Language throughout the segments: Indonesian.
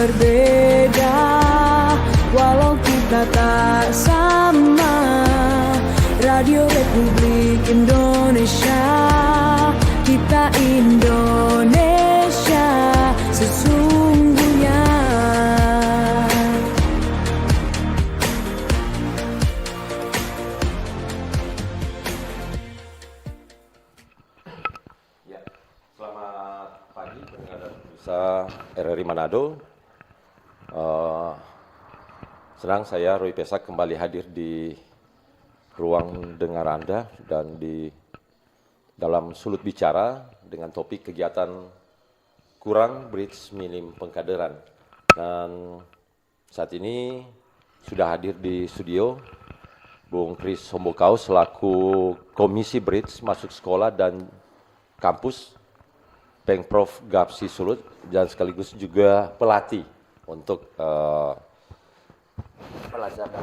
berbeda, walau kita tak sama. Radio Republik Indonesia, kita Indonesia sesungguhnya. Ya, selamat pagi pendengar dan pemirsa RRI Manado. Senang saya Roy Pesak kembali hadir di ruang dengar Anda dan di dalam Sulut Bicara dengan topik kegiatan kurang bridge minim pengkaderan. Dan saat ini sudah hadir di studio Bung Kris Hombokau selaku Komisi Bridge Masuk Sekolah dan Kampus Pengprov Gapsi Sulut dan sekaligus juga pelatih untuk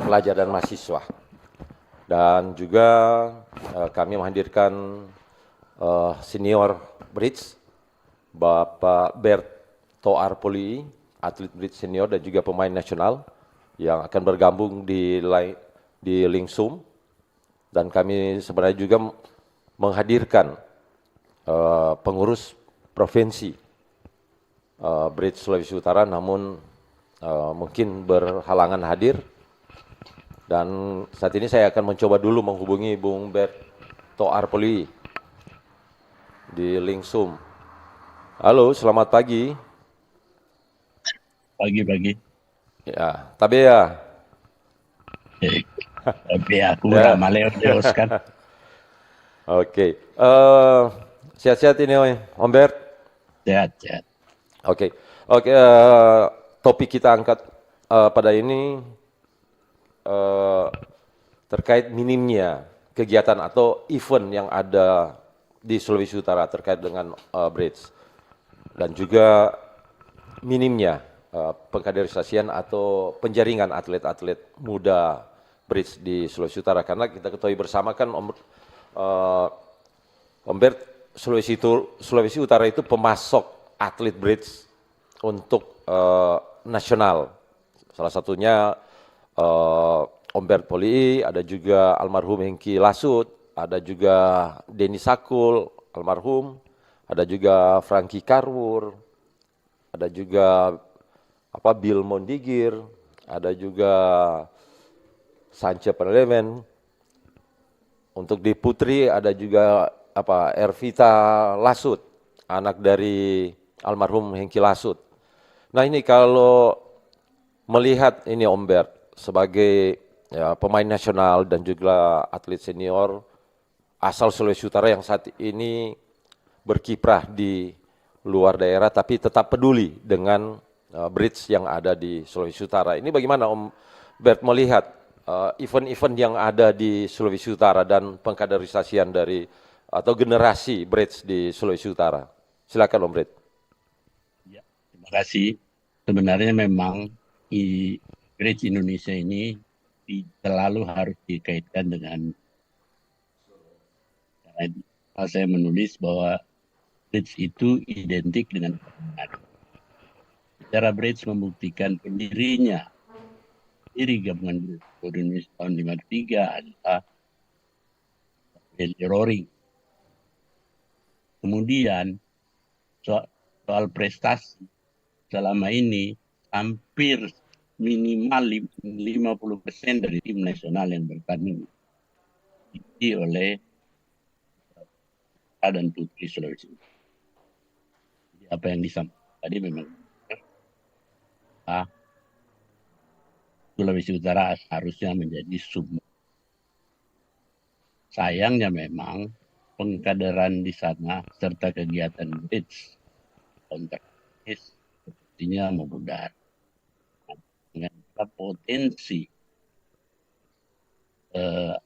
pelajar dan mahasiswa. Dan juga kami menghadirkan senior bridge Bapak Bert Toar Poli, atlet bridge senior dan juga pemain nasional yang akan bergabung di Lingsum. Dan kami sebenarnya juga menghadirkan pengurus provinsi bridge Sulawesi Utara, namun mungkin berhalangan hadir. Dan saat ini saya akan mencoba dulu menghubungi Bung Bert Toar Poli di Lingsum. Halo, selamat pagi. Pagi. Ya, tapi ya. Tapi aku udah maleo Deus kan. Oke. Sehat-sehat ini Om Bert? Sehat. Oke. Topik kita angkat pada ini terkait minimnya kegiatan atau event yang ada di Sulawesi Utara terkait dengan bridge dan juga minimnya pengkaderisasian atau penjaringan atlet-atlet muda bridge di Sulawesi Utara, karena kita ketahui bersama kan Om Bert, Sulawesi Utara itu pemasok atlet bridge untuk nasional. Salah satunya Om Bert Poli, ada juga almarhum Hengki Lasut, ada juga Denny Sakul almarhum, ada juga Franky Karwur, ada juga Bill Mondigir, ada juga Sance Penelemen. Untuk di putri ada juga Ervita Lasut, anak dari almarhum Hengki Lasut. Nah, ini kalau melihat ini Om Bert sebagai pemain nasional dan juga atlet senior asal Sulawesi Utara yang saat ini berkiprah di luar daerah tapi tetap peduli dengan bridge yang ada di Sulawesi Utara. Ini bagaimana Om Bert melihat event-event yang ada di Sulawesi Utara dan pengkaderisasian dari atau generasi bridge di Sulawesi Utara? Silakan Om Bert. Ya, terima kasih. Sebenarnya memang bridge Indonesia ini selalu harus dikaitkan dengan, karena saya menulis bahwa bridge itu identik dengan kemenangan. Secara bridge membuktikan pendirinya, diri gabungan bridge Indonesia tahun 53 adalah Jelly Roaring. Kemudian soal prestasi selama ini hampir minimal 50% dari tim nasional yang bertanding diisi oleh dan putri Sulawesi. Jadi apa yang disampaikan tadi memang Sulawesi Utara harusnya menjadi sumber. Sayangnya memang pengkaderan di sana serta kegiatan bridge kontraktis sepertinya memudar. Dengan potensi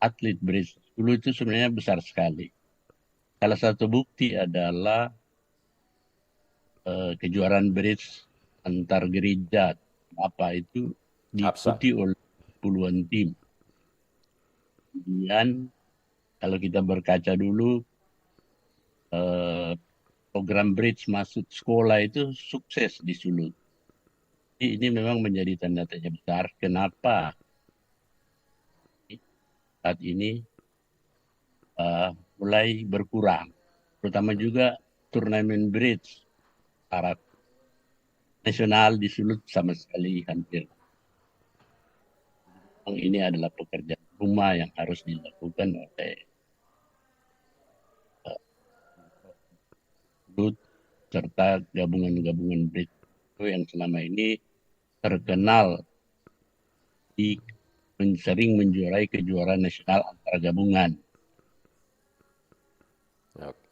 atlet bridge dulu itu sebenarnya besar sekali. Salah satu bukti adalah kejuaraan bridge antar gereja itu diikuti oleh puluhan tim. Kemudian kalau kita berkaca dulu program bridge masuk sekolah itu sukses di Sulut. Ini memang menjadi tanda tanya besar. Kenapa saat ini mulai berkurang, terutama juga turnamen bridge Arab nasional di Sulut sama sekali hampir. Ini adalah pekerjaan rumah yang harus dilakukan oleh Sulut serta gabungan-gabungan bridge yang selama ini terkenal di sering menjuarai kejuaraan nasional antar gabungan. Oke.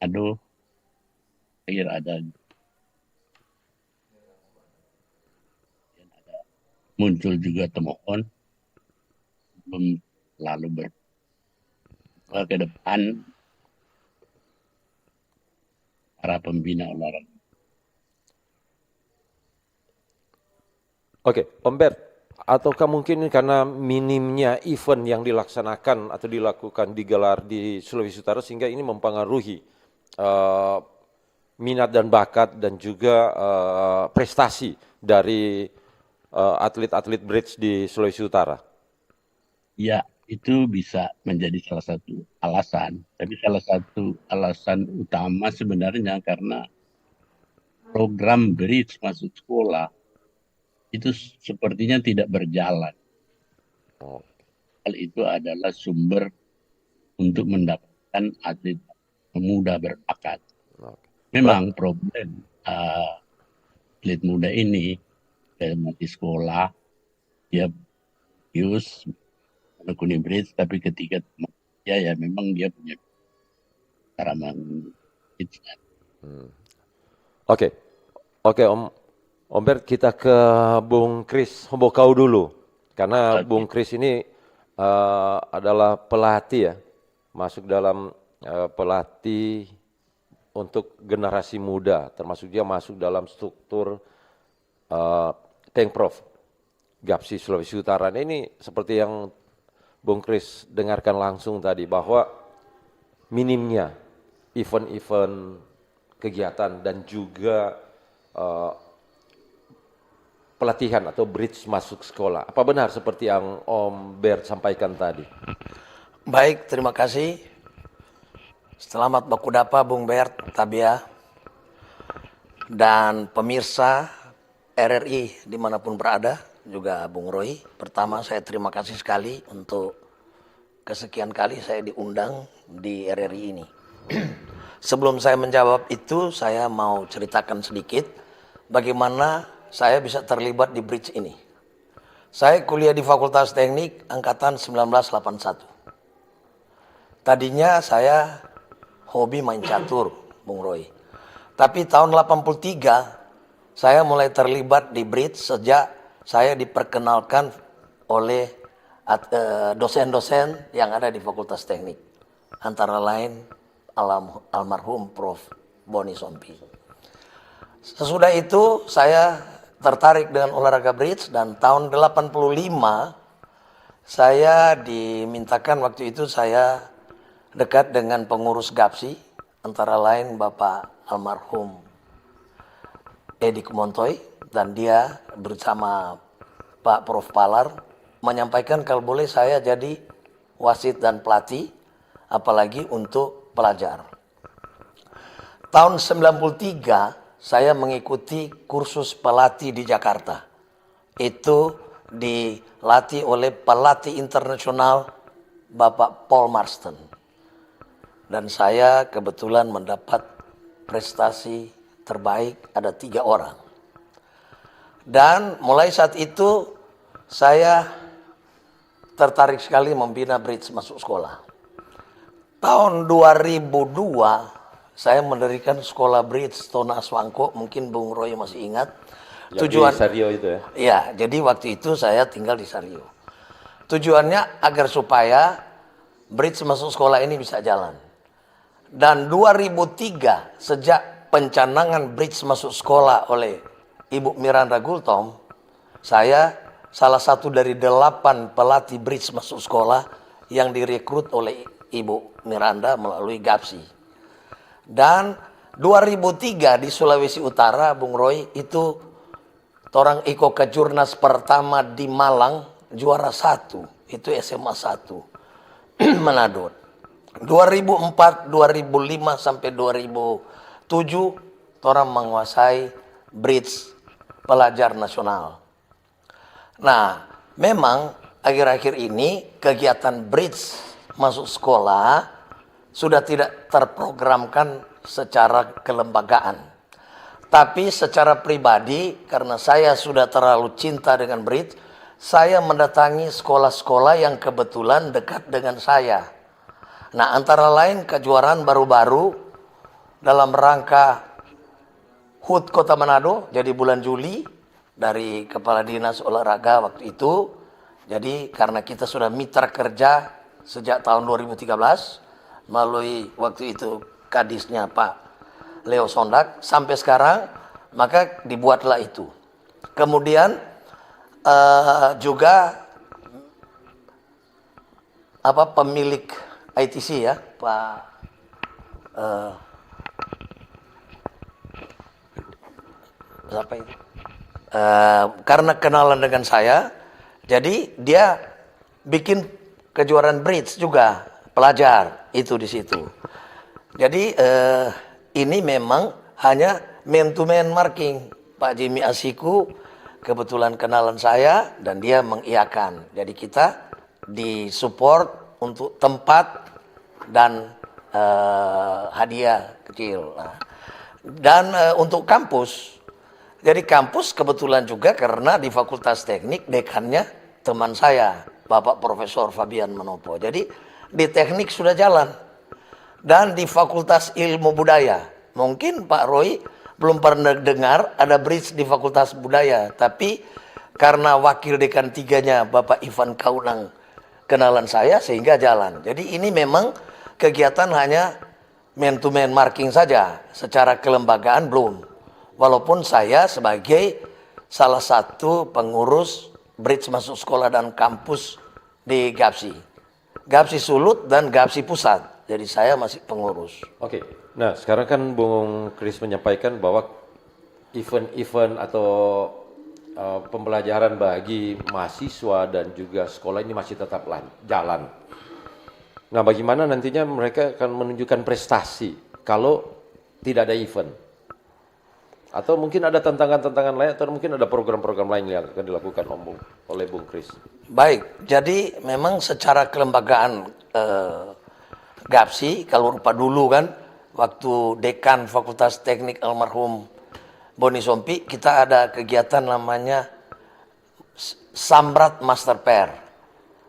Aduh, ada muncul juga temohon lalu ke depan para pembina olahraga. Oke, Om Bert, ataukah mungkin karena minimnya event yang dilaksanakan atau dilakukan digelar di Sulawesi Utara sehingga ini mempengaruhi minat dan bakat dan juga prestasi dari atlet-atlet bridge di Sulawesi Utara? Ya, itu bisa menjadi salah satu alasan. Tapi salah satu alasan utama sebenarnya karena program bridge masuk sekolah itu sepertinya tidak berjalan. Oh. Hal itu adalah sumber untuk mendapatkan atlet muda berbakat. Memang problem atlet muda ini mati sekolah, dia use menekuni bridge, tapi ketika ya memang dia punya cara bridge. Oke, Om Bert, kita ke Bung Kris Hombokau dulu, karena Bung Kris ini adalah pelatih ya, masuk dalam pelatih untuk generasi muda, termasuk dia masuk dalam struktur Pemprov Gapsi Sulawesi Utara. Ini seperti yang Bung Kris dengarkan langsung tadi, bahwa minimnya event-event kegiatan dan juga pelatihan atau bridge masuk sekolah. Apa benar seperti yang Om Bert sampaikan tadi? Baik, terima kasih. Selamat bakudapa Bung Bert, Tabia, dan pemirsa RRI dimanapun berada, juga Bung Roy. Pertama, saya terima kasih sekali untuk kesekian kali saya diundang di RRI ini. Sebelum saya menjawab itu, saya mau ceritakan sedikit bagaimana saya bisa terlibat di bridge ini. Saya kuliah di Fakultas Teknik angkatan 1981. Tadinya saya hobi main catur, Bung Roy. Tapi tahun 83 saya mulai terlibat di bridge sejak saya diperkenalkan oleh dosen-dosen yang ada di Fakultas Teknik. Antara lain almarhum Prof. Boni Sompi. Sesudah itu saya tertarik dengan olahraga bridge, dan tahun 85 saya dimintakan, waktu itu saya dekat dengan pengurus Gapsi, antara lain Bapak almarhum Edi Kumontoy, dan dia bersama Pak Prof. Palar menyampaikan kalau boleh saya jadi wasit dan pelatih, apalagi untuk pelajar. Tahun 93 saya mengikuti kursus pelatih di Jakarta. Itu dilatih oleh pelatih internasional Bapak Paul Marston. Dan saya kebetulan mendapat prestasi terbaik, ada 3 orang. Dan mulai saat itu saya tertarik sekali membina bridge masuk sekolah. Tahun 2002 saya mendirikan sekolah bridge Tona Aswangko, mungkin Bung Roy masih ingat. Tujuan di Sario itu ya? Ya, jadi waktu itu saya tinggal di Sario. Tujuannya agar supaya bridge masuk sekolah ini bisa jalan. Dan 2003 sejak pencanangan bridge masuk sekolah oleh Ibu Miranda Gultom, saya salah satu dari 8 pelatih bridge masuk sekolah yang direkrut oleh Ibu Miranda melalui Gapsi. Dan 2003 di Sulawesi Utara, Bung Roy, itu Torang iko ke Jurnas pertama di Malang, juara 1. Itu SMA 1. Manado. 2004, 2005 sampai 2007 torang menguasai bridge pelajar nasional. Nah, memang akhir-akhir ini kegiatan bridge masuk sekolah sudah tidak terprogramkan secara kelembagaan. Tapi secara pribadi, karena saya sudah terlalu cinta dengan bridge, saya mendatangi sekolah-sekolah yang kebetulan dekat dengan saya. Nah, antara lain kejuaraan baru-baru dalam rangka HUT Kota Manado, jadi bulan Juli, dari Kepala Dinas Olahraga waktu itu. Jadi karena kita sudah mitra kerja sejak tahun 2013, melalui waktu itu kadisnya Pak Leo Sondak sampai sekarang, maka dibuatlah itu. Kemudian juga pemilik ITC ya, Pak siapa itu? Karena kenalan dengan saya, jadi dia bikin kejuaraan bridge juga pelajar itu di situ. Jadi ini memang hanya man to man marking. Pak Jimmy Asiku kebetulan kenalan saya dan dia mengiyakan. Jadi kita disupport untuk tempat dan hadiah kecil. Nah, dan untuk kampus, jadi kampus kebetulan juga karena di Fakultas Teknik dekannya teman saya, Bapak Profesor Fabian Manopo. Jadi di teknik sudah jalan. Dan di Fakultas Ilmu Budaya, mungkin Pak Roy belum pernah dengar ada bridge di Fakultas Budaya. Tapi karena wakil dekan 3-nya Bapak Ivan Kaunang kenalan saya sehingga jalan. Jadi ini memang kegiatan hanya man to man marking saja, secara kelembagaan belum. Walaupun saya sebagai salah satu pengurus bridge masuk sekolah dan kampus di GAPSI. GAPSI Sulut dan GAPSI Pusat. Jadi saya masih pengurus. Oke, nah sekarang kan Bung Kris menyampaikan bahwa event-event atau pembelajaran bagi mahasiswa dan juga sekolah ini masih tetap jalan. Nah, bagaimana nantinya mereka akan menunjukkan prestasi kalau tidak ada event? Atau mungkin ada tantangan-tantangan lain atau mungkin ada program-program lain yang akan dilakukan oleh Bung Kris? Baik, jadi memang secara kelembagaan GAPSI, kalau rupa dulu kan, waktu dekan Fakultas Teknik almarhum Boni Sompi, kita ada kegiatan namanya Samrat Master Pair.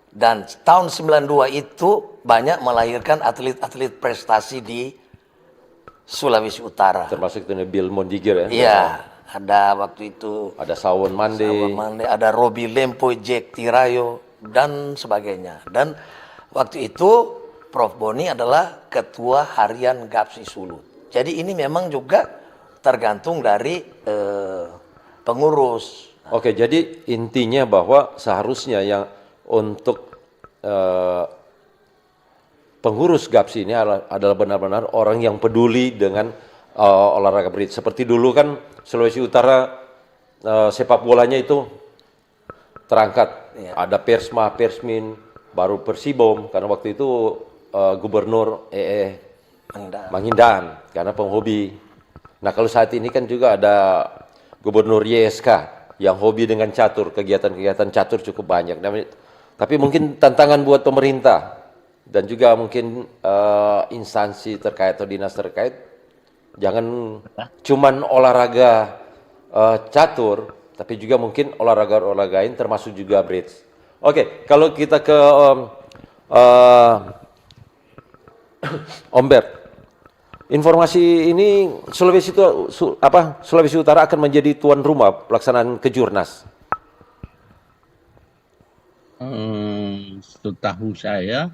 Dan tahun 92 itu banyak melahirkan atlet-atlet prestasi di Sulawesi Utara. Termasuk itu Bill Mondiger ya? Iya, ada waktu itu. Ada Sawon Mande. Ada Robi Lempo, Jack Tirayo, dan sebagainya. Dan waktu itu Prof. Boni adalah ketua harian GAPSI Sulut. Jadi ini memang juga tergantung dari pengurus. Oke, jadi intinya bahwa seharusnya yang untuk pengurus GAPSI ini adalah benar-benar orang yang peduli dengan olahraga bridge. Seperti dulu kan Sulawesi Utara sepak bolanya itu terangkat. Ya. Ada Persma, Persmin, baru Persibom karena waktu itu Gubernur Manghindan karena penghobi. Nah kalau saat ini kan juga ada Gubernur YSK yang hobi dengan catur, kegiatan-kegiatan catur cukup banyak. Tapi mungkin tantangan buat pemerintah dan juga mungkin instansi terkait atau dinas terkait, jangan cuman olahraga catur, tapi juga mungkin olahraga-olahraga lain termasuk juga bridge. Oke, kalau kita ke Om Bert, informasi ini Sulawesi Utara akan menjadi tuan rumah pelaksanaan kejurnas. Setahu saya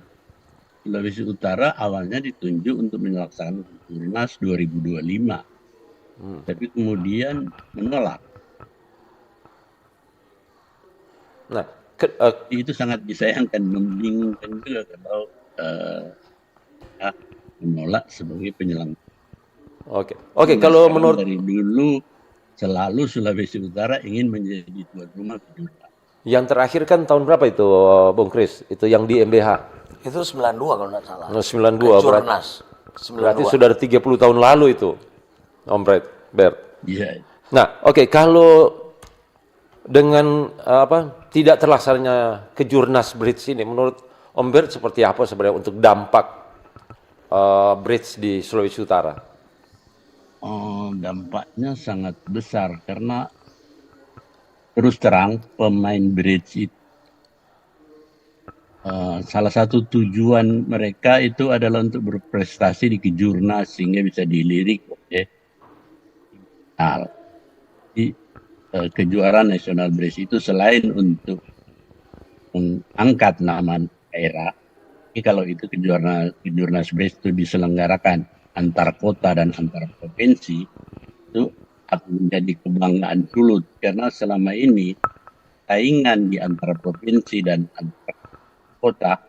Sulawesi Utara awalnya ditunjuk untuk melaksanakan kejurnas 2025, tapi kemudian menolak. Nah, itu sangat disayangkan, membingungkan juga kalau menolak sebagai penyelenggara. Oke, kalau menurut dari dulu selalu Sulawesi Utara ingin menjadi tuan rumah kejuaraan. Yang terakhir kan tahun berapa itu, Bung Kris? Itu yang di MBH. Itu 92 kalau nggak salah. 92 Kejurnas. berarti 92. sudah 30 tahun lalu itu, Om Bert. Iya. Nah, oke, kalau dengan tidak terlaksananya Kejurnas Bridge ini, menurut Om Bert seperti apa sebenarnya untuk dampak Bridge di Sulawesi Utara? Dampaknya sangat besar karena terus terang pemain bridge itu salah satu tujuan mereka itu adalah untuk berprestasi di Kejurnas sehingga bisa dilirik oleh nasional. Di kejuaraan nasional bridge itu selain untuk mengangkat nama daerah, ini kalau itu Kejurnas bridge itu diselenggarakan antar kota dan antar provinsi, itu akan menjadi kebanggaan Sulut karena selama ini saingan di antara provinsi dan antar kota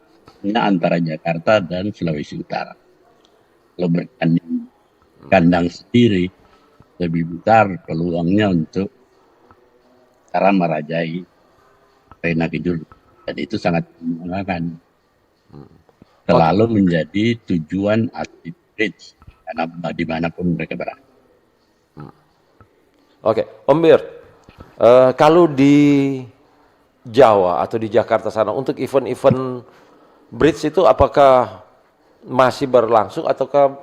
hanya antara Jakarta dan Sulawesi Utara. Kalau bertanding kandang sendiri lebih besar peluangnya untuk cara merajai arena Kejurnas, dan itu sangat membanggakan. Selalu menjadi tujuan atlet bridge karena dimanapun mereka berada. Oke, Om Bert, kalau di Jawa atau di Jakarta sana untuk event-event bridge itu apakah masih berlangsung ataukah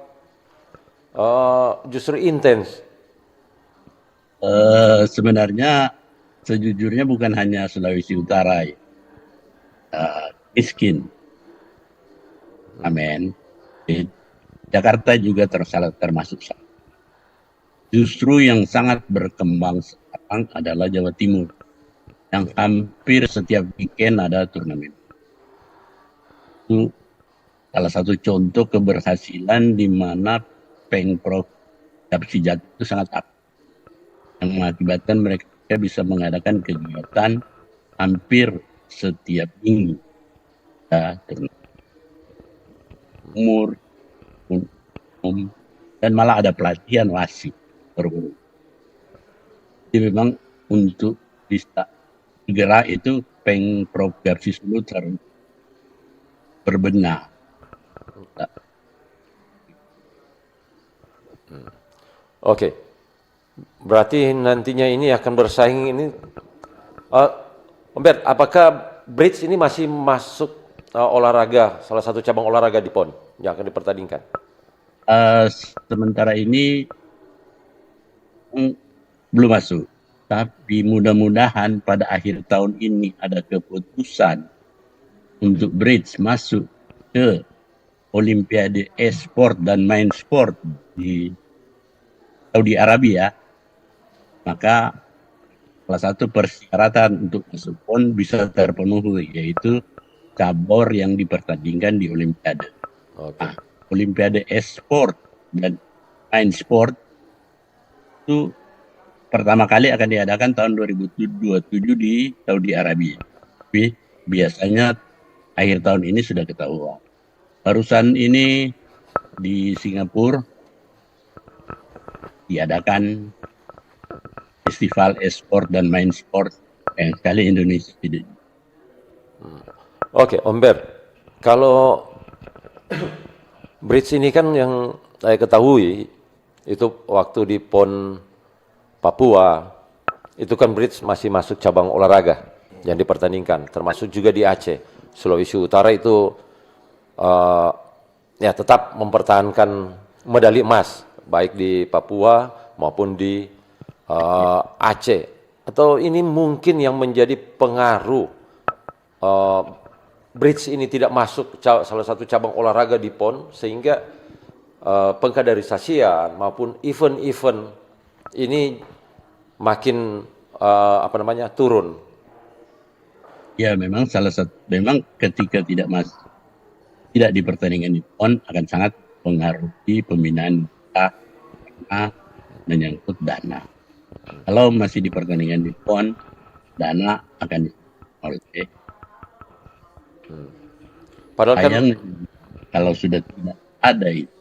justru intens? Sebenarnya sejujurnya bukan hanya Sulawesi Utara miskin. Amin. Jakarta juga termasuk. Justru yang sangat berkembang sekarang adalah Jawa Timur, yang hampir setiap weekend ada turnamen. Itu salah satu contoh keberhasilan di mana Pengprov Persijat itu sangat aktif, yang mengakibatkan mereka bisa mengadakan kegiatan hampir setiap minggu. Umur, dan malah ada pelatihan wasit. Jadi memang untuk bisa segera itu Pengprov Persis Sulut harus berbenah. Oke, berarti nantinya ini akan bersaing ini. Om Bert, apakah bridge ini masih masuk olahraga, salah satu cabang olahraga di PON yang akan dipertandingkan? Sementara ini belum masuk, tapi mudah-mudahan pada akhir tahun ini ada keputusan untuk bridge masuk ke Olimpiade e-sport dan main sport di Saudi Arabia, maka salah satu persyaratan untuk masuk PON bisa terpenuhi, yaitu cabur yang dipertandingkan di Olimpiade. Okay. Olimpiade e-sport dan main sport itu pertama kali akan diadakan tahun 2027 di Saudi Arabia. Tapi biasanya akhir tahun ini sudah ketahuan. Barusan ini di Singapura diadakan festival e-sport dan main sport yang sekali Indonesia tidak. Oke, Om Bert, kalau bridge ini kan yang saya ketahui itu waktu di PON Papua itu kan bridge masih masuk cabang olahraga yang dipertandingkan, termasuk juga di Aceh. Sulawesi Utara itu ya tetap mempertahankan medali emas baik di Papua maupun di Aceh. Atau ini mungkin yang menjadi pengaruh bridge ini tidak masuk salah satu cabang olahraga di PON sehingga pengkaderisasian maupun event-event ini makin turun. Ya, memang memang ketika tidak di pertandingan di PON akan sangat mengaruhi pembinaan kita karena menyangkut dana. Kalau masih di pertandingan di PON, dana akan oleh. Padahal kan kalau sudah tidak ada itu,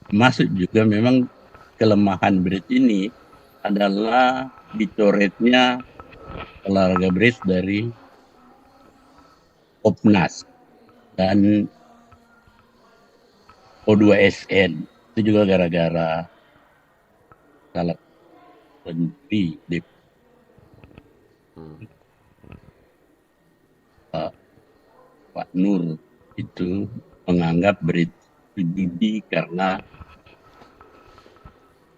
masuk juga memang kelemahan bridge ini adalah dicoretnya olahraga bridge dari Popnas dan O2SN. Itu juga gara-gara salah menteri Pak Nur itu menganggap bridge judi karena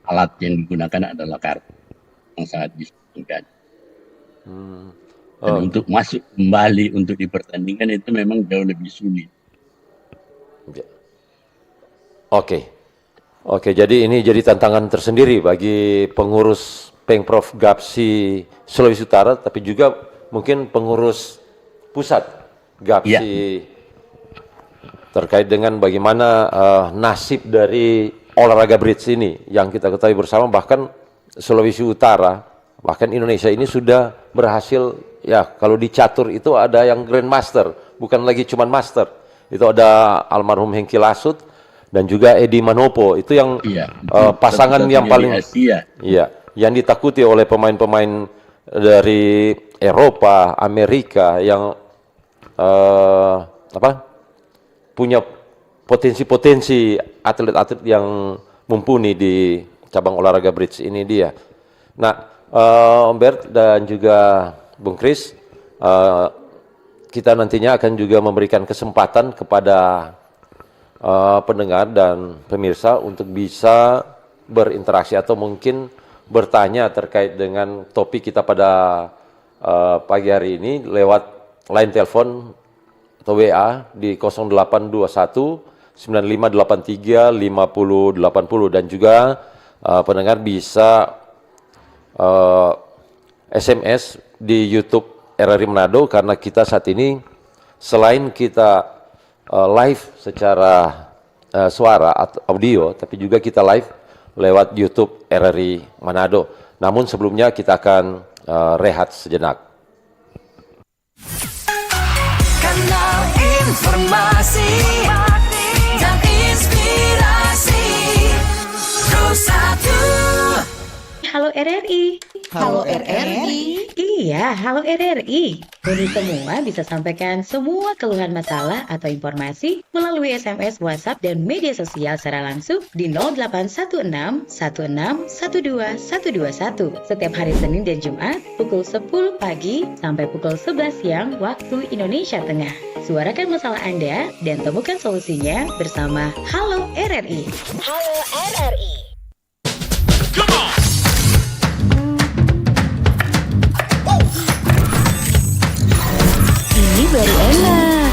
alat yang digunakan adalah kartu yang sangat disayangkan. Dan untuk masuk kembali untuk dipertandingkan itu memang jauh lebih sulit. Oke, jadi ini jadi tantangan tersendiri bagi pengurus Pengprov Gapsi Sulawesi Utara, tapi juga mungkin pengurus pusat Gapsi terkait dengan bagaimana nasib dari olahraga bridge ini yang kita ketahui bersama, bahkan Sulawesi Utara, bahkan Indonesia ini sudah berhasil, ya kalau di catur itu ada yang Grandmaster, bukan lagi cuma Master, itu ada almarhum Hengki Lasut dan juga Edi Manopo, itu yang pasangan yang paling yang ditakuti oleh pemain-pemain dari Eropa, Amerika yang punya potensi-potensi atlet-atlet yang mumpuni di cabang olahraga bridge ini dia. Nah, Om Bert dan juga Bung Kris, kita nantinya akan juga memberikan kesempatan kepada pendengar dan pemirsa untuk bisa berinteraksi atau mungkin bertanya terkait dengan topik kita pada pagi hari ini lewat line telepon atau WA di 0821 9583 5080 dan juga pendengar bisa SMS di YouTube RRI Manado, karena kita saat ini selain kita live secara suara atau audio, tapi juga kita live lewat YouTube RRI Manado. Namun sebelumnya kita akan rehat sejenak. Kanal informasi dan inspirasi Pro1. Halo RRI. Halo RRI. Iya, halo RRI. Kami semua bisa sampaikan semua keluhan masalah atau informasi melalui SMS, WhatsApp, dan media sosial secara langsung di 0816 16 12 121 setiap hari Senin dan Jumat pukul 10 pagi sampai pukul 11 siang waktu Indonesia Tengah. Suarakan masalah Anda dan temukan solusinya bersama Halo RRI. Halo RRI. Ini baru enak.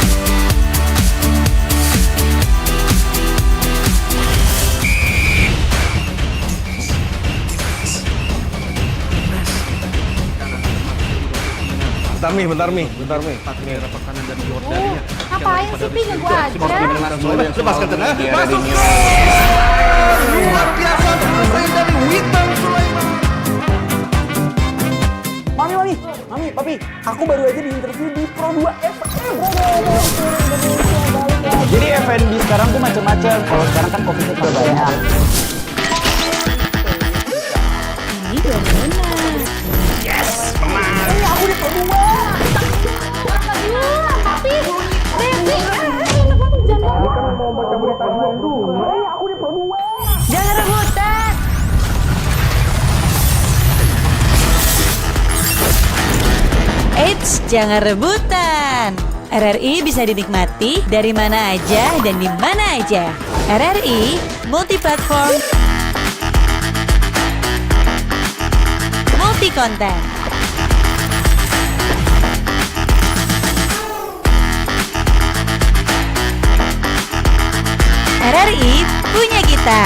Bentar Mi. Ngapain sih Pi, nunggu aja. Lepaskan tenang. Masuk. Luar biasa selesai dari Witan Sulaiman. Mami, Papi, aku baru aja diinterview di Pro2 FM. Jadi F&B sekarang tuh macam-macam. Kalau sekarang kan kopi itu banyak. Ini baru enak. Aku di Pro2. Papi, Devi, Aku di Pro2. Jangan rebutan. Eits, jangan rebutan. RRI bisa dinikmati dari mana aja dan di mana aja. RRI multi platform, multi konten. RRI punya kita.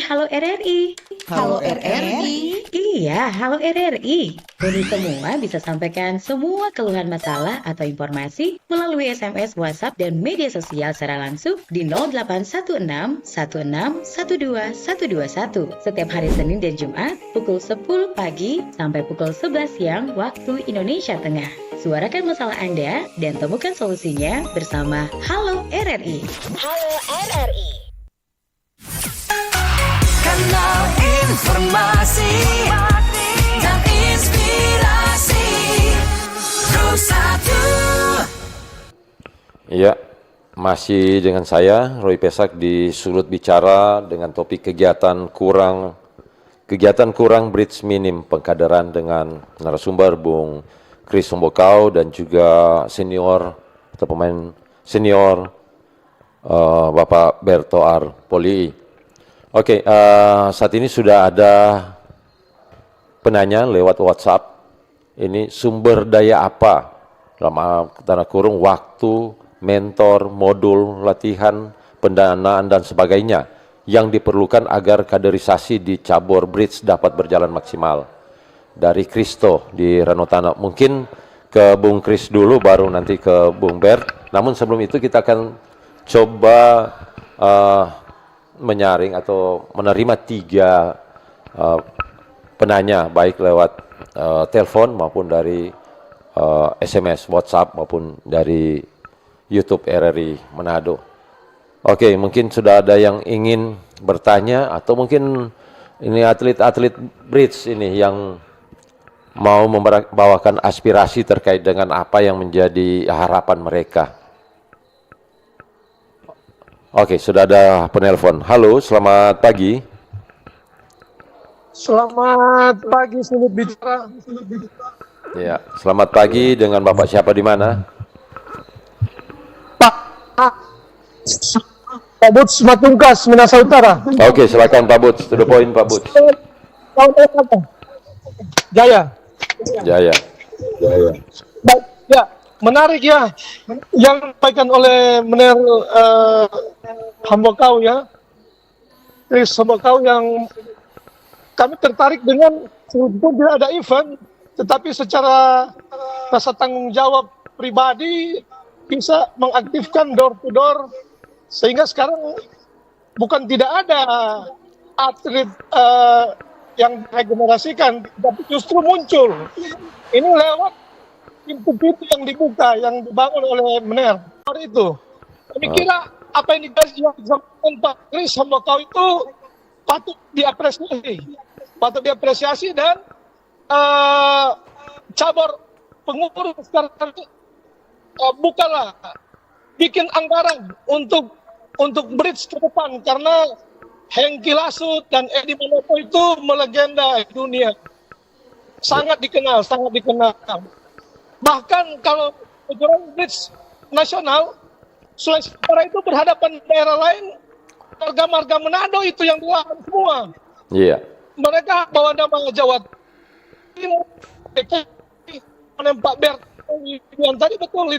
Halo RRI. Halo RRI. Iya, adalah Halo RRI. Jadi semua bisa sampaikan semua keluhan masalah atau informasi melalui SMS, WhatsApp, dan media sosial secara langsung di 0816 16 12 121 setiap hari Senin dan Jumat pukul 10 pagi sampai pukul 11 siang waktu Indonesia Tengah. Suarakan masalah Anda dan temukan solusinya bersama Halo RRI. Halo RRI. Kanal informasi dan inspirasi Pro1. Iya, masih dengan saya Roy Pesak di Sulut Bicara dengan topik kegiatan kurang bridge minim pengkaderan dengan narasumber Bung Chris Sombokau dan juga senior atau pemain senior Bapak Bertoar Poli. Oke, saat ini sudah ada penanya lewat WhatsApp. Ini sumber daya apa? Dalam tanda kurung waktu, mentor, modul, latihan, pendanaan dan sebagainya yang diperlukan agar kaderisasi di cabur bridge dapat berjalan maksimal. Dari Kristo di Ranotana. Mungkin ke Bung Kris dulu baru nanti ke Bung Bert. Namun sebelum itu kita akan coba menyaring atau menerima 3 penanya baik lewat telepon maupun dari SMS, WhatsApp maupun dari YouTube RRI Manado. Oke, mungkin sudah ada yang ingin bertanya atau mungkin ini atlet-atlet bridge ini yang mau membawakan aspirasi terkait dengan apa yang menjadi harapan mereka. Oke, sudah ada penelpon. Halo, selamat pagi. Selamat pagi, Sulut Bicara. Ya, selamat pagi dengan Bapak siapa di mana? Pak Buts Matungkas, Minasa Utara. Oke, silakan Pak Buts, to the point Pak Buts. Jaya. Jaya. Baik, ya, menarik ya yang disampaikan oleh Mener Hambokau ya. Chris Hambokau yang kami tertarik dengan sebetulnya tidak ada event, tetapi secara rasa tanggung jawab pribadi bisa mengaktifkan door to door sehingga sekarang bukan tidak ada atlet yang regenerasikan, tapi justru muncul. Ini lewat pintu-pintu yang dibuka, yang dibangun oleh Mener. Itu, kami kira apa yang disampaikan Pak Chris Hambokau itu patut diapresiasi dan cabur pengurus sekarang bukanlah bikin anggaran untuk bridge ke depan karena Hengki Lasut dan Edi Manopo itu melegenda dunia, sangat dikenal. Bahkan kalau ukuran bridge nasional, Sulawesi Utara itu berhadapan daerah lain, marga-marga Manado itu yang dilawan semua. Iya. Mereka bawa nama Jawa Timur, Pak Bert yang tadi betul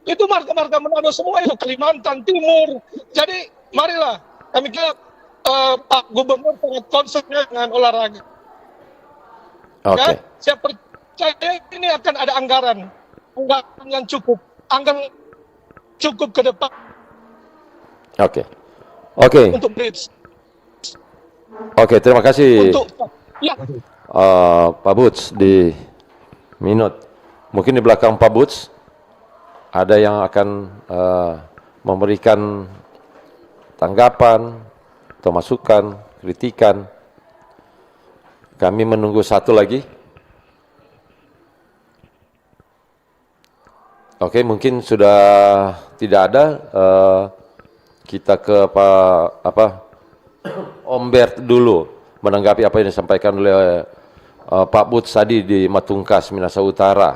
itu marga-marga Manado semua itu, Kalimantan Timur. Jadi marilah kami kira Pak Gubernur sangat concern dengan olahraga. Oke. Ya, saya percaya ini akan ada anggaran yang cukup ke depan. Oke. Untuk bridge. Oke, terima kasih. Ya. Pak Buts di Minut. Mungkin di belakang Pak Buts ada yang akan memberikan tanggapan atau masukan, kritikan. Kami menunggu satu lagi. Oke, mungkin sudah tidak ada. Kita ke Om Bert dulu menanggapi apa yang disampaikan oleh Pak Buts tadi di Matungkas, Minasa Utara.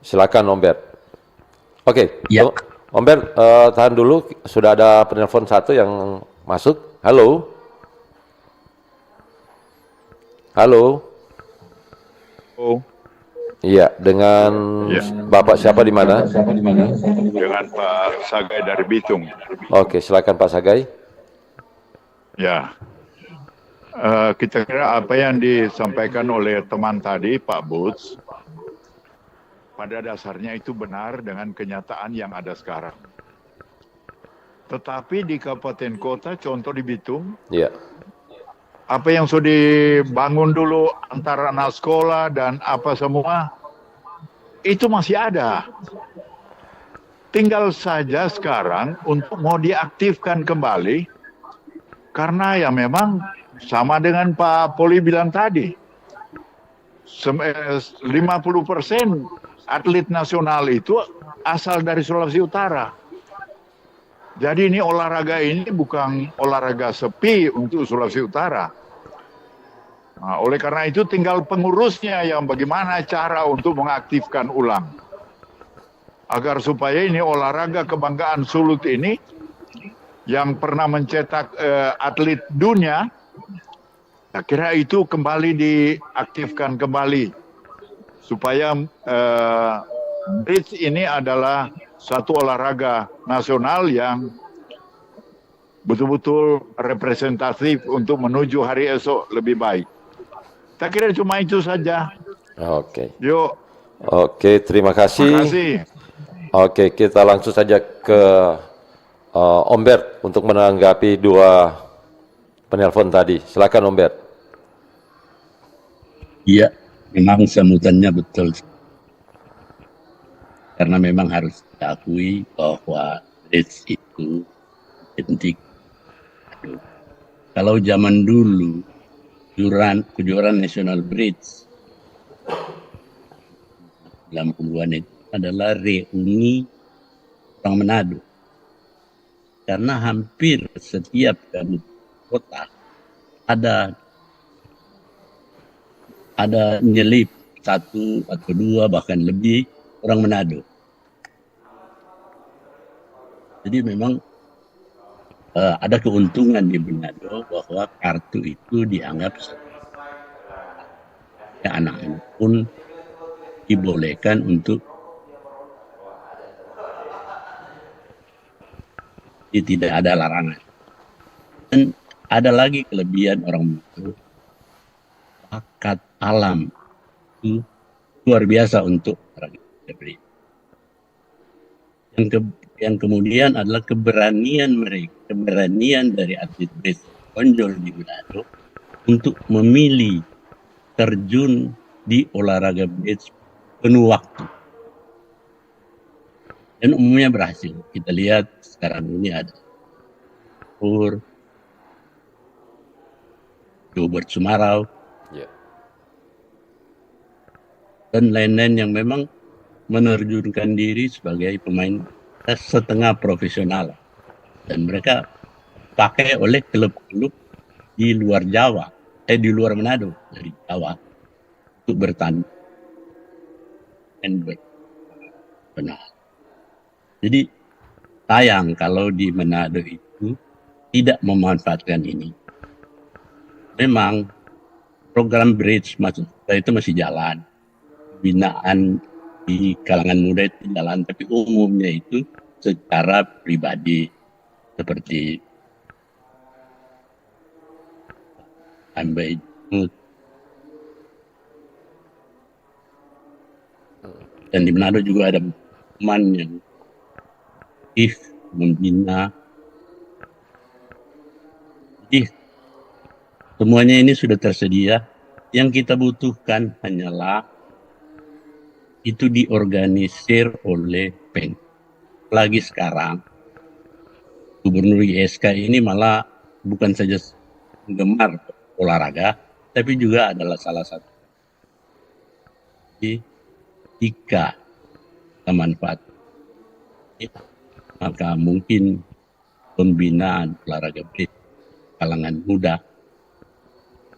Silakan Om Bert. Oke, Ya. Om Bert, tahan dulu. Sudah ada penelpon satu yang masuk. Halo. Iya, dengan Bapak siapa di mana? Dengan Pak Sagai dari Bitung. Oke, silakan Pak Sagai. Ya. kita kira apa yang disampaikan oleh teman tadi, Pak Boots, pada dasarnya itu benar dengan kenyataan yang ada sekarang. Tetapi di kabupaten kota, contoh di Bitung, apa yang sudah dibangun dulu antara anak sekolah dan apa semua, itu masih ada. Tinggal saja sekarang untuk mau diaktifkan kembali, karena ya memang sama dengan Pak Poli bilang tadi, 50% atlet nasional itu asal dari Sulawesi Utara. Jadi ini olahraga ini bukan olahraga sepi untuk Sulawesi Utara. Nah, oleh karena itu tinggal pengurusnya yang bagaimana cara untuk mengaktifkan ulang. Agar supaya ini olahraga kebanggaan Sulut ini yang pernah mencetak atlet dunia, saya kira itu kembali diaktifkan kembali. Supaya bridge ini adalah satu olahraga nasional yang betul-betul representatif untuk menuju hari esok lebih baik. Saya kira cuma itu saja. Oke. Yuk. Oke, terima kasih. Terima kasih. Oke, kita langsung saja ke Om Bert untuk menanggapi dua penelpon tadi. Silakan Om Bert. Iya, memang sambutannya betul. Karena memang harus diakui bahwa bridge itu identik. Kalau zaman dulu, kejuaraan nasional bridge 90-an itu adalah reuni orang Manado. Karena hampir setiap kota ada nyelip 1 atau 2 bahkan lebih orang Manado. Jadi memang ada keuntungan di Manado bahwa kartu itu dianggap anak-anak pun dibolehkan untuk tidak ada larangan. Dan ada lagi kelebihan orang itu, bakat alam itu luar biasa untuk orang bridge. Yang kemudian adalah keberanian dari atlet bridge Onjol di Manado untuk memilih terjun di olahraga bridge penuh waktu. Dan umumnya berhasil. Kita lihat sekarang ini ada Gilbert Sumarau, dan lain-lain yang memang menerjunkan diri sebagai pemain setengah profesional. Dan mereka pakai oleh klub-klub di luar Jawa, di luar Manado, dari Jawa, untuk bertanding. Benar. Jadi sayang kalau di Manado itu tidak memanfaatkan ini. Memang program bridge itu masih jalan. Binaan di kalangan muda itu jalan, tapi umumnya itu secara pribadi seperti Ambai dan di Manado juga ada teman yang membina. Jadi semuanya ini sudah tersedia. Yang kita butuhkan hanyalah itu diorganisir oleh Peng. Lagi sekarang Gubernur ISK ini malah bukan saja penggemar olahraga, tapi juga adalah salah satu. Jadi, jika kita manfaat, maka mungkin pembinaan olahraga bridge kalangan muda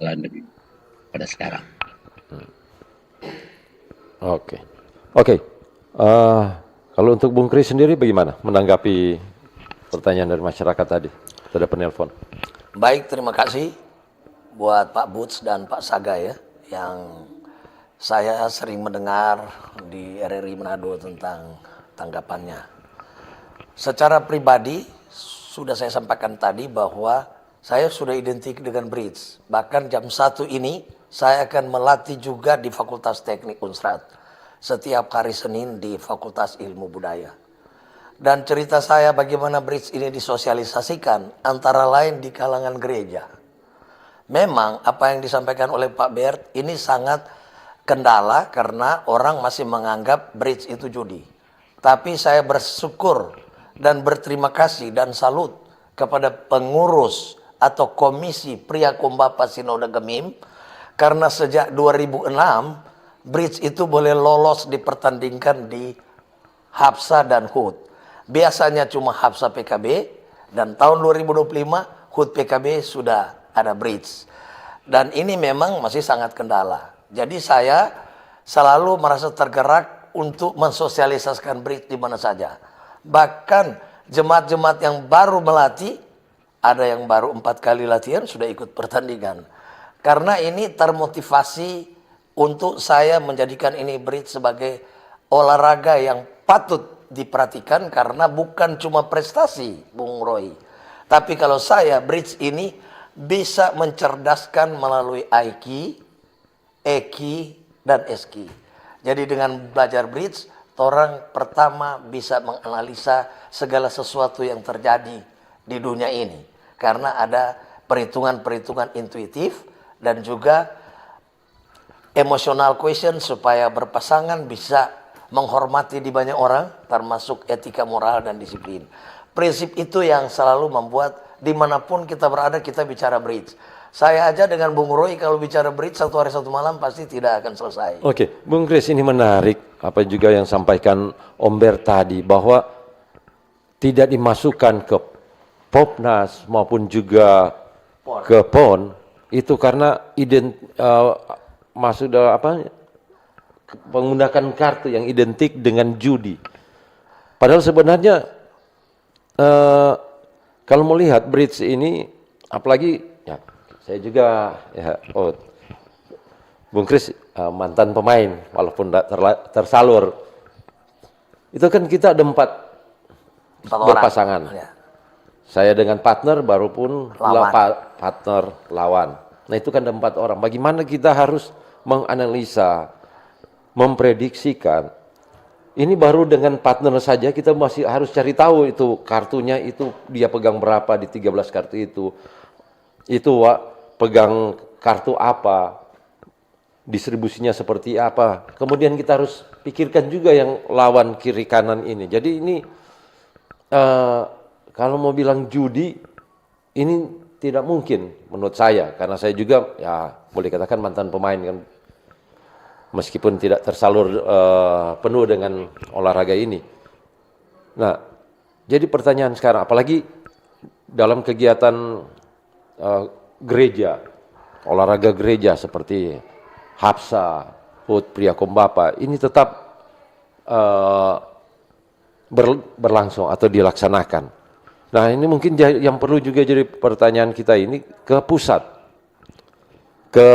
lebih pada sekarang. Oke. Kalau untuk Bung Kris sendiri bagaimana menanggapi pertanyaan dari masyarakat tadi? Ada penelpon. Baik, terima kasih buat Pak Boots dan Pak Saga ya, yang saya sering mendengar di RRI Manado tentang tanggapannya. Secara pribadi sudah saya sampaikan tadi bahwa saya sudah identik dengan bridge. Bahkan jam 1 ini saya akan melatih juga di Fakultas Teknik Unsrat. Setiap hari Senin di Fakultas Ilmu Budaya. Dan cerita saya bagaimana bridge ini disosialisasikan antara lain di kalangan gereja. Memang apa yang disampaikan oleh Pak Bert ini sangat kendala karena orang masih menganggap bridge itu judi. Tapi saya bersyukur dan berterima kasih dan salut kepada pengurus atau komisi Pria Kumbapa Sinode Gemim karena sejak 2006 bridge itu boleh lolos dipertandingkan di Hapsa dan HUT. Biasanya cuma Hapsa PKB dan tahun 2025 HUT PKB sudah ada bridge. Dan ini memang masih sangat kendala. Jadi saya selalu merasa tergerak untuk mensosialisasikan bridge di mana saja. Bahkan jemaat-jemaat yang baru melatih, ada yang baru 4 kali latihan sudah ikut pertandingan. Karena ini termotivasi untuk saya menjadikan ini bridge sebagai olahraga yang patut diperhatikan karena bukan cuma prestasi, Bung Roy. Tapi kalau saya, bridge ini bisa mencerdaskan melalui IQ, EQ, dan SQ. Jadi dengan belajar bridge, orang pertama bisa menganalisa segala sesuatu yang terjadi di dunia ini. Karena ada perhitungan-perhitungan intuitif dan juga emotional question supaya berpasangan bisa menghormati di banyak orang, termasuk etika moral dan disiplin. Prinsip itu yang selalu membuat dimanapun kita berada kita bicara bridge. Saya aja dengan Bung Roy kalau bicara bridge 1 hari 1 malam pasti tidak akan selesai. Oke, Bung Kris, ini menarik apa juga yang sampaikan Om Ber tadi bahwa tidak dimasukkan ke Popnas maupun juga ke PON itu karena masuk dalam menggunakan kartu yang identik dengan judi. Padahal sebenarnya kalau melihat bridge ini, apalagi ya, saya juga ya, Bung Kris mantan pemain walaupun tersalur. Itu kan kita ada 4 berpasangan. Ya. Saya dengan partner baru pun partner lawan. Nah itu kan ada 4 orang. Bagaimana kita harus menganalisa, memprediksikan. Ini baru dengan partner saja kita masih harus cari tahu itu kartunya itu dia pegang berapa di 13 kartu itu. Itu pegang kartu apa, distribusinya seperti apa. Kemudian kita harus pikirkan juga yang lawan kiri kanan ini. Jadi ini kalau mau bilang judi, ini tidak mungkin menurut saya. Karena saya juga ya boleh katakan mantan pemain kan. Meskipun tidak tersalur penuh dengan olahraga ini. Nah, jadi pertanyaan sekarang, apalagi dalam kegiatan gereja, olahraga gereja seperti Hapsa, HUT, Pria Kumbapa, ini tetap berlangsung atau dilaksanakan. Nah, ini mungkin yang perlu juga jadi pertanyaan kita ini ke pusat, ke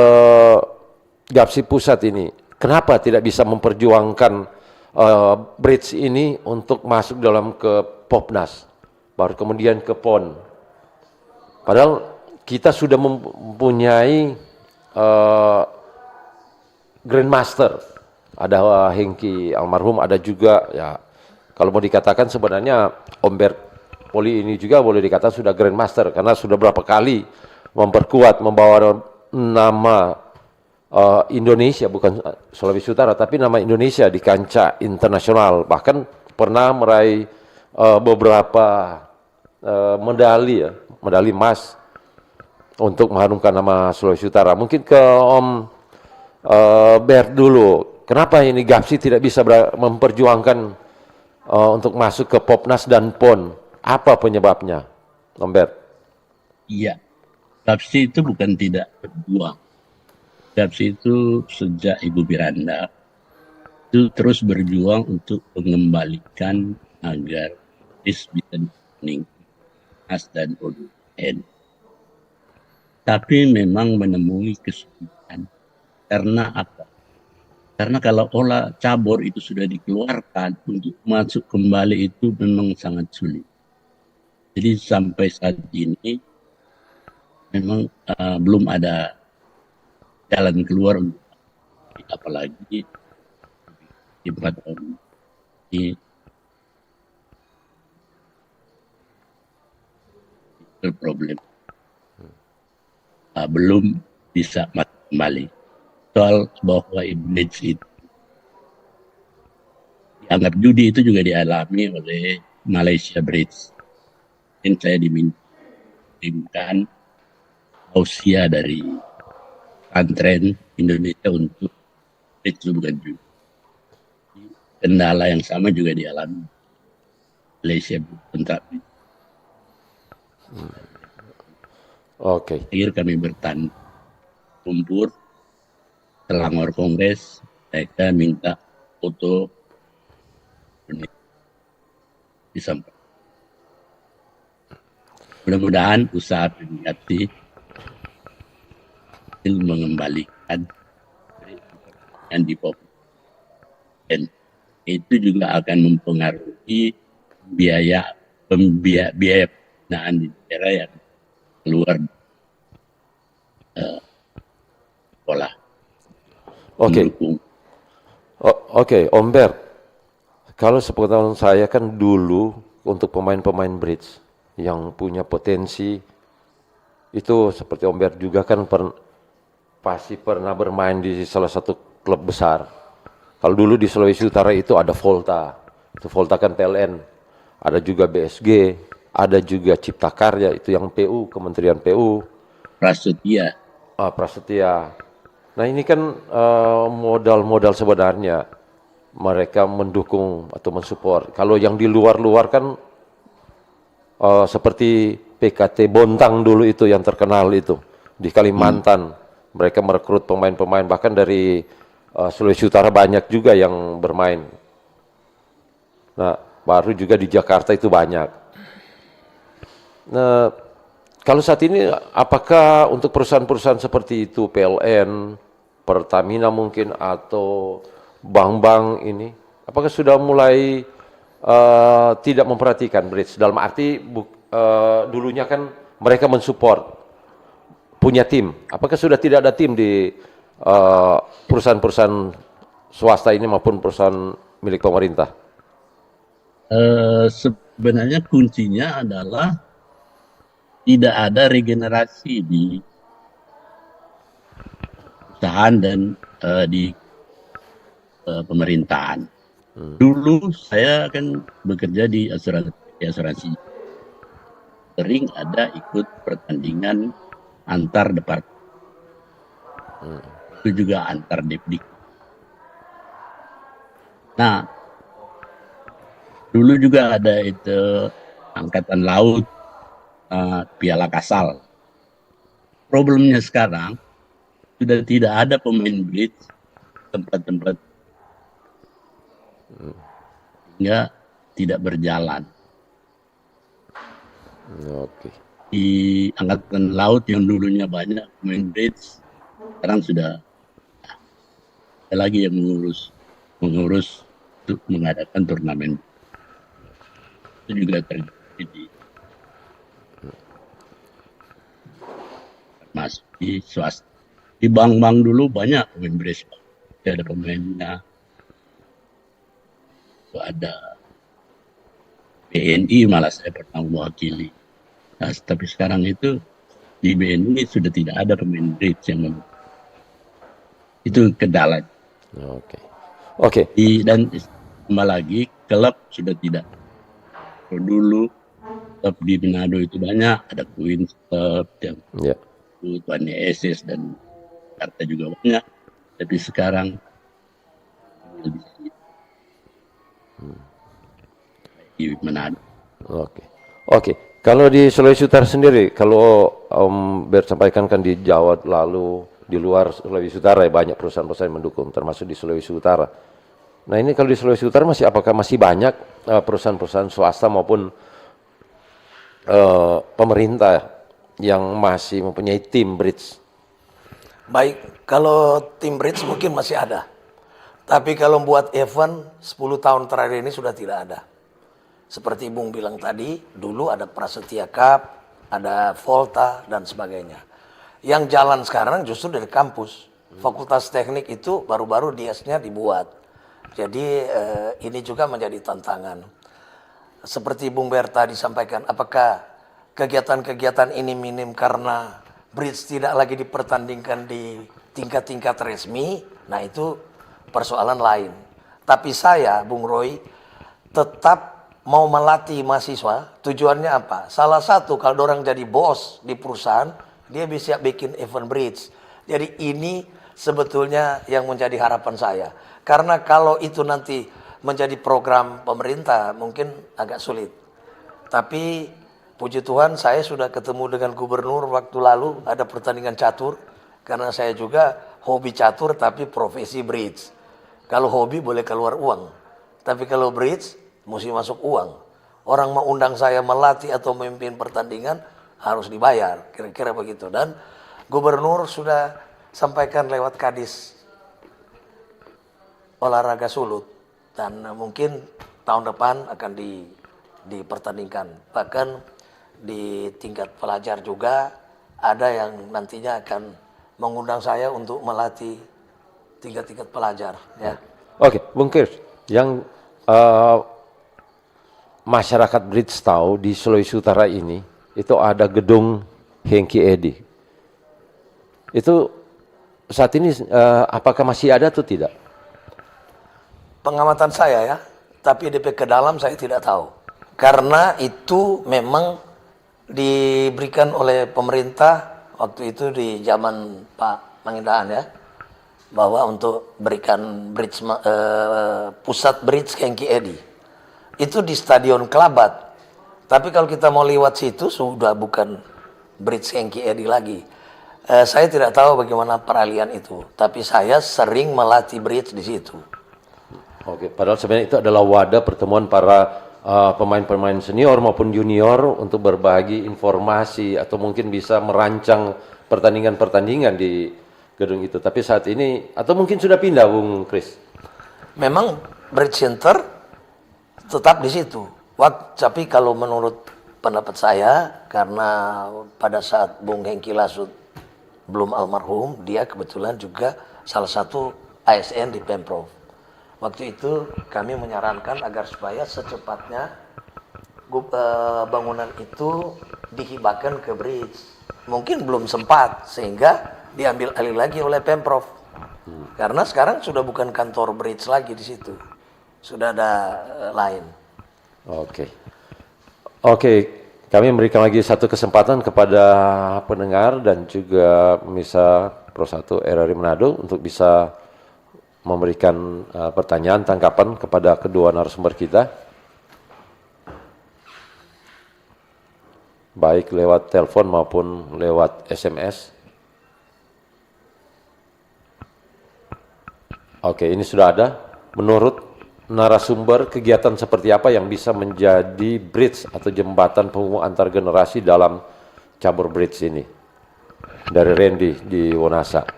Gapsi pusat ini. Kenapa tidak bisa memperjuangkan bridge ini untuk masuk dalam ke Popnas, baru kemudian ke PON. Padahal kita sudah mempunyai Grandmaster, ada Hengki almarhum, ada juga ya kalau mau dikatakan sebenarnya Om Bert Poli ini juga boleh dikatakan sudah Grandmaster karena sudah berapa kali memperkuat, membawa nama Indonesia, bukan Sulawesi Utara, tapi nama Indonesia di kancah internasional. Bahkan pernah meraih beberapa medali emas untuk mengharumkan nama Sulawesi Utara. Mungkin ke Om Bert dulu, kenapa ini Gapsi tidak bisa memperjuangkan untuk masuk ke Popnas dan PON? Apa penyebabnya, Om Bert? Iya, Gapsi itu bukan tidak berjuang. Gapsi itu sejak Ibu Miranda itu terus berjuang untuk mengembalikan agar bisa meningkat dan ODN. Tapi memang menemui kesulitan. Karena apa? Karena kalau olah cabur itu sudah dikeluarkan, untuk masuk kembali itu memang sangat sulit. Jadi sampai saat ini memang belum ada jalan keluar untuk apalagi di 4 tahun ini problem belum bisa kembali. Soal bahwa Blitz itu dianggap judi itu juga dialami oleh Malaysia Blitz. Dan saya dimintakan tausiah dari pesantren Indonesia untuk Blitz itu bukan judi. Kendala yang sama juga dialami Malaysia kontrak. Oke. Akhir kami bertanding kumpul Selangor Kongres, mereka minta foto disampaikan. Mudah-mudahan usaha PBKT mengembalikan yang di dan itu juga akan mempengaruhi biaya pendanaan di daerah yang keluar sekolah. Oke, Om Ber. Kalau sepengetahuan saya kan dulu untuk pemain-pemain bridge yang punya potensi itu seperti Om Ber juga kan pasti pernah bermain di salah satu klub besar. Kalau dulu di Sulawesi Utara itu ada Volta, itu Volta kan PLN, ada juga BSG, ada juga Cipta Karya, itu yang PU, Kementerian PU. Prasetya. Prasetya. Nah ini kan modal-modal sebenarnya mereka mendukung atau mensupport. Kalau yang di luar-luar kan seperti PKT Bontang dulu itu yang terkenal itu di Kalimantan. Mereka merekrut pemain-pemain bahkan dari Sulawesi Utara banyak juga yang bermain. Nah baru juga di Jakarta itu banyak. Nah kalau saat ini apakah untuk perusahaan-perusahaan seperti itu PLN, Pertamina mungkin atau bank-bank ini, apakah sudah mulai tidak memperhatikan bridge? Dalam arti dulunya kan mereka mensupport, punya tim. Apakah sudah tidak ada tim di perusahaan-perusahaan swasta ini maupun perusahaan milik pemerintah? Sebenarnya kuncinya adalah tidak ada regenerasi di perusahaan dan di pemerintahan. Dulu saya kan bekerja di asuransi. Sering ada ikut pertandingan antar departemen. Itu juga antar depdik. Nah, dulu juga ada itu angkatan laut, Piala Kasal. Problemnya sekarang sudah tidak ada pemain bridge tempat-tempat hingga tidak berjalan. Oke. Di angkatan laut yang dulunya banyak pemain bridge, sekarang sudah ada lagi yang mengurus untuk mengadakan turnamen. Itu juga terjadi di masuk di swasta. Di bank-bank dulu banyak pemain bridge. Ada pemainnya. Itu ada BNI malah saya pernah mewakili. Nah, tapi sekarang itu di BNI sudah tidak ada pemain bridge yang itu kendala. Oke. Dan tambah lagi klub sudah tidak. Dulu klub di Manado itu banyak, ada Queens Club yang Tuan Yesus dan Jakarta juga banyak, tapi sekarang di Manado. Oke. Kalau di Sulawesi Utara sendiri, kalau Om Ber sampaikan kan di Jawa lalu di luar Sulawesi Utara ya banyak perusahaan-perusahaan yang mendukung, termasuk di Sulawesi Utara. Nah ini kalau di Sulawesi Utara apakah masih banyak perusahaan-perusahaan swasta maupun pemerintah yang masih mempunyai tim bridge? Baik, kalau tim bridge mungkin masih ada. Tapi kalau buat event 10 tahun terakhir ini sudah tidak ada. Seperti Bung bilang tadi, dulu ada Prasetya Cup, ada Volta dan sebagainya. Yang jalan sekarang justru dari kampus. Fakultas Teknik itu baru-baru DS-nya dibuat. Jadi ini juga menjadi tantangan. Seperti Bung Berta disampaikan, apakah kegiatan-kegiatan ini minim karena bridge tidak lagi dipertandingkan di tingkat-tingkat resmi? Nah itu persoalan lain. Tapi saya, Bung Roy, tetap mau melatih mahasiswa. Tujuannya apa? Salah satu, kalau orang jadi bos di perusahaan, dia bisa bikin event bridge. Jadi ini sebetulnya yang menjadi harapan saya. Karena kalau itu nanti menjadi program pemerintah, mungkin agak sulit. Tapi puji Tuhan saya sudah ketemu dengan gubernur waktu lalu, ada pertandingan catur. Karena saya juga hobi catur tapi profesi bridge. Kalau hobi boleh keluar uang. Tapi kalau bridge mesti masuk uang. Orang mau undang saya melatih atau memimpin pertandingan harus dibayar. Kira-kira begitu. Dan gubernur sudah sampaikan lewat Kadis olahraga Sulut. Dan mungkin tahun depan akan dipertandingkan. Bahkan di tingkat pelajar juga ada yang nantinya akan mengundang saya untuk melatih tingkat-tingkat pelajar. Ya. Oke, Bung Kirs, yang masyarakat bridge tahu di Sulawesi Utara ini, itu ada gedung Hengki Edi. Itu saat ini apakah masih ada atau tidak? Pengamatan saya ya, tapi DP ke dalam saya tidak tahu. Karena itu memang diberikan oleh pemerintah waktu itu di zaman Pak Mangindaan ya, bahwa untuk berikan bridge pusat bridge Hengki Edi itu di Stadion Kelabat. Tapi kalau kita mau lewat situ sudah bukan bridge Hengki Edi lagi. Saya tidak tahu bagaimana peralihan itu, tapi saya sering melatih bridge di situ. Oke, padahal sebenarnya itu adalah wadah pertemuan para pemain-pemain senior maupun junior untuk berbagi informasi atau mungkin bisa merancang pertandingan-pertandingan di gedung itu. Tapi saat ini, atau mungkin sudah pindah, Bung Kris? Memang Bridge Center tetap di situ. Tapi kalau menurut pendapat saya, karena pada saat Bung Hengki Lasut belum almarhum, dia kebetulan juga salah satu ASN di Pemprov. Waktu itu kami menyarankan agar supaya secepatnya bangunan itu dihibahkan ke bridge. Mungkin belum sempat sehingga diambil alih lagi oleh Pemprov. Karena sekarang sudah bukan kantor bridge lagi di situ. Sudah ada lain. Oke, kami memberikan lagi satu kesempatan kepada pendengar dan juga pemirsa Pro 1 RRI Manado untuk bisa memberikan pertanyaan, tanggapan kepada kedua narasumber kita. Baik lewat telepon maupun lewat SMS. Oke, ini sudah ada. Menurut narasumber, kegiatan seperti apa yang bisa menjadi bridge atau jembatan penghubung antar generasi dalam cabur bridge ini? Dari Randy di Wonasa.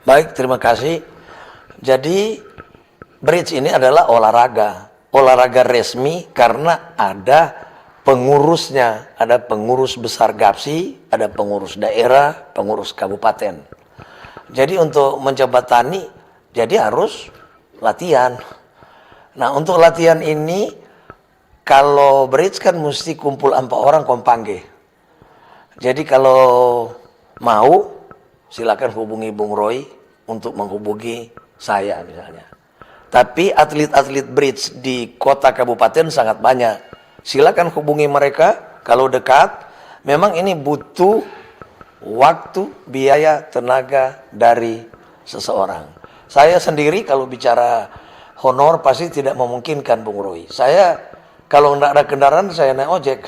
Baik, terima kasih. Jadi bridge ini adalah olahraga resmi karena ada pengurusnya, ada pengurus besar GAPSI, ada pengurus daerah, pengurus kabupaten. Jadi untuk menjembatani, jadi harus latihan. Nah untuk latihan ini, kalau bridge kan mesti kumpul 4 orang kompangge. Jadi kalau mau, silakan hubungi Bung Roy untuk menghubungi saya misalnya. Tapi atlet-atlet bridge di kota kabupaten sangat banyak. Silakan hubungi mereka kalau dekat. Memang ini butuh waktu, biaya, tenaga dari seseorang. Saya sendiri kalau bicara honor pasti tidak memungkinkan Bung Roy. Saya kalau tidak ada kendaraan saya naik ojek.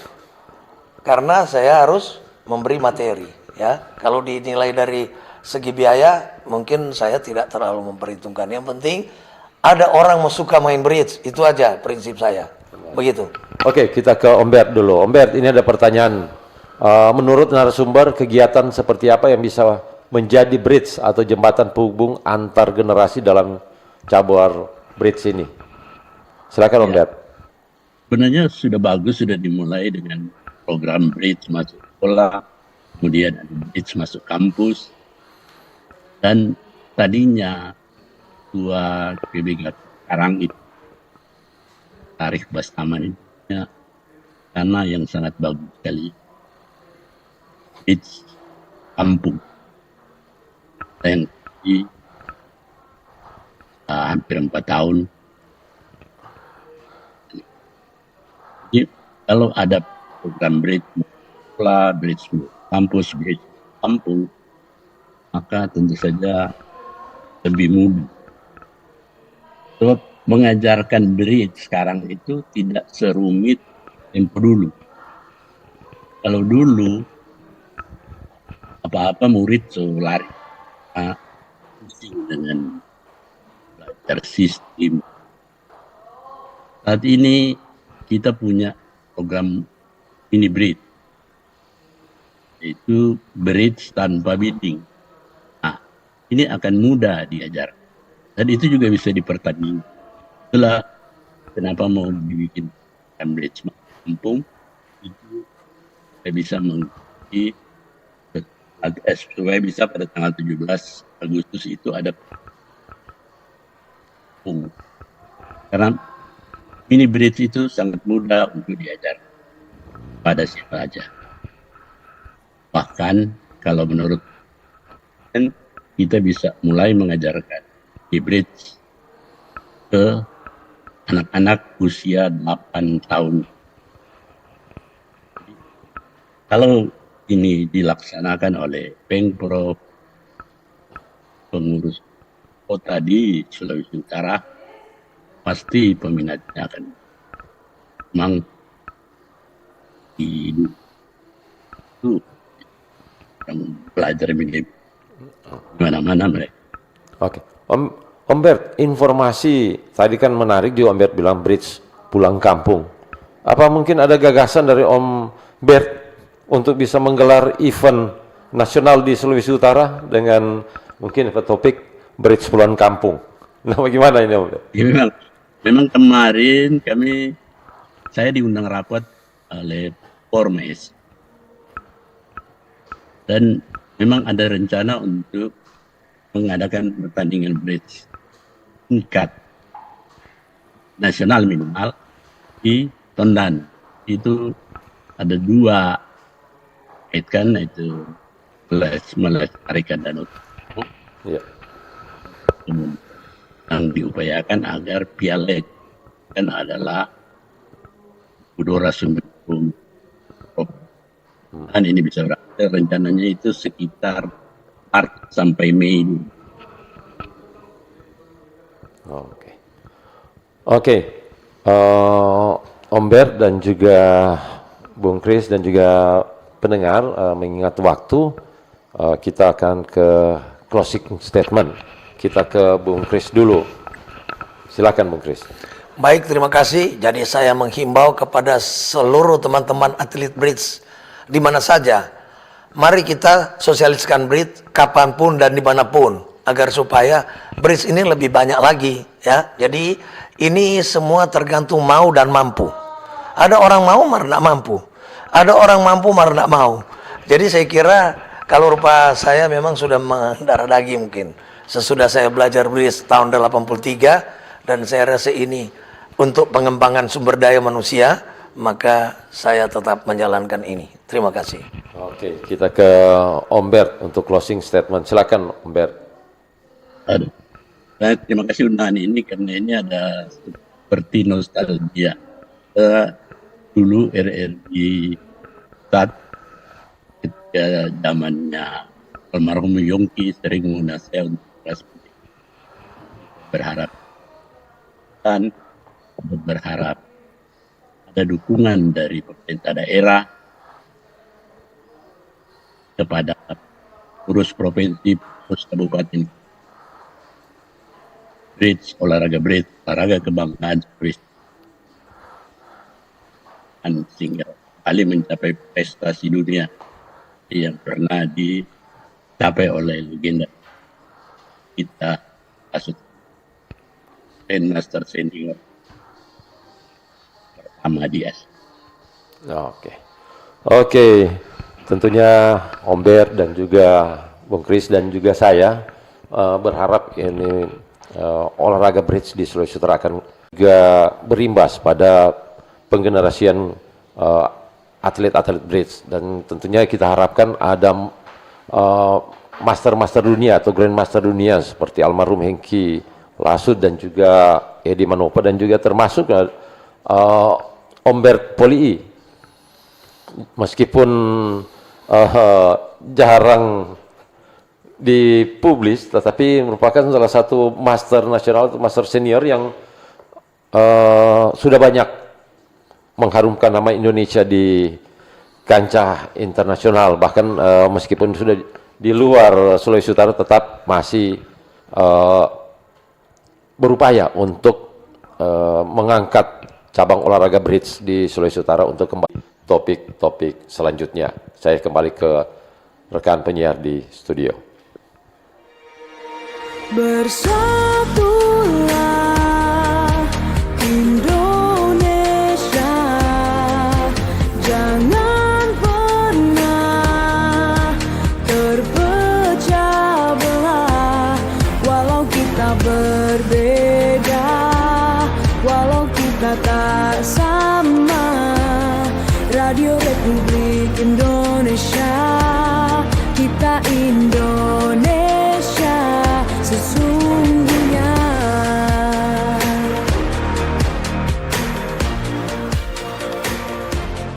Karena saya harus memberi materi ya. Kalau dinilai dari segi biaya mungkin saya tidak terlalu memperhitungkan. Yang penting ada orang mau suka main bridge, itu aja prinsip saya. Begitu. Oke, kita ke Om Bert dulu. Om Bert, ini ada pertanyaan. Menurut narasumber, kegiatan seperti apa yang bisa menjadi bridge atau jembatan penghubung antar generasi dalam cabur bridge ini? Silakan Om Bert. Sebenarnya sudah bagus, sudah dimulai dengan program bridge masuk sekolah, kemudian ada bridge masuk kampus, dan tadinya tua PBG sekarang itu Tarik Bastaman itu karena yang sangat bagus sekali. Bridge kampung yang di hampir 4 tahun. Jadi kalau ada program bridge sekolah, bridge kampus, bridge kampung, maka tentu saja lebih mudah. Sebab mengajarkan bridge sekarang itu tidak serumit tempo dulu. Kalau dulu apa-apa murid lari pusing dengan belajar sistem. Saat ini kita punya program mini bridge, yaitu bridge tanpa bidding. Nah, ini akan mudah diajar. Dan itu juga bisa dipertandingkan. Itulah kenapa mau dibikin bridge kampung, itu supaya bisa mengikuti supaya bisa pada tanggal 17 Agustus itu ada karena mini bridge itu sangat mudah untuk diajar pada siapa aja. Bahkan kalau menurut kita bisa mulai mengajarkan di bridge ke anak-anak usia 8 tahun. Kalau ini dilaksanakan oleh Pemprov, pengurus kota di Sulawesi Utara, pasti peminatnya akan memang itu belajar di mana-mana mereka. Oke, Om Bert, informasi tadi kan menarik juga Om Bert bilang bridge pulang kampung. Apa mungkin ada gagasan dari Om Bert untuk bisa menggelar event nasional di Sulawesi Utara dengan mungkin topik bridge pulang kampung? Nah, bagaimana ini Om Bert? Ya, memang kemarin saya diundang rapat oleh Formes dan memang ada rencana untuk mengadakan pertandingan bridge tingkat nasional minimal di Tondan. Itu ada 2 kan, itu melestarikan danau ya. Yang diupayakan agar Piala kan adalah Udara Sumber dan ini bisa berakhir rencananya itu sekitar Maret sampai Mei. Oke. Om Bert dan juga Bung Kris dan juga pendengar, mengingat waktu, kita akan ke closing statement. Kita ke Bung Kris dulu. Silakan Bung Kris. Baik, terima kasih. Jadi saya menghimbau kepada seluruh teman-teman atlet bridge di mana saja. Mari kita sosialiskan bridge kapanpun dan dimanapun agar supaya bridge ini lebih banyak lagi, ya. Jadi ini semua tergantung mau dan mampu. Ada orang mau mar tidak mampu, ada orang mampu mar tidak mau. Jadi saya kira kalau rupa saya memang sudah mendarah daging mungkin sesudah saya belajar bridge tahun 83 dan saya rasa ini untuk pengembangan sumber daya manusia, maka saya tetap menjalankan ini. Terima kasih. Oke, kita ke Om Bert untuk closing statement. Silakan Om Bert. Terima kasih undangan ini karena ini ada seperti nostalgia. Dulu RRI saat ketika zamannya almarhum Yongki sering mengundang saya untuk berharap ada dukungan dari pemerintah daerah kepada urus provinsi, urus kabupaten, bridge, olahraga kebanggaan sehingga kali mencapai prestasi dunia yang pernah dicapai oleh legenda kita Grandmaster senior pertama di Asia. Oke. Oke, tentunya Om Ber dan juga Bung Kris dan juga saya berharap ini olahraga bridge di Sulawesi Utara akan juga berimbas pada penggenerasian atlet-atlet bridge, dan tentunya kita harapkan ada master dunia atau grandmaster dunia seperti almarhum Hengki Lasut dan juga Edi Manopa, dan juga termasuk Om Bert Polii, meskipun jarang dipublis, tetapi merupakan salah satu master nasional atau master senior yang sudah banyak mengharumkan nama Indonesia di kancah internasional. Bahkan meskipun sudah di luar Sulawesi Utara, tetap masih berupaya untuk mengangkat cabang olahraga bridge di Sulawesi Utara untuk kembali topik-topik selanjutnya. Saya kembali ke rekan penyiar di studio. Bersatulah Indonesia, jangan pernah terpecah belah. Walau kita berbeda, walau kita tak sama, Radio Republik Indonesia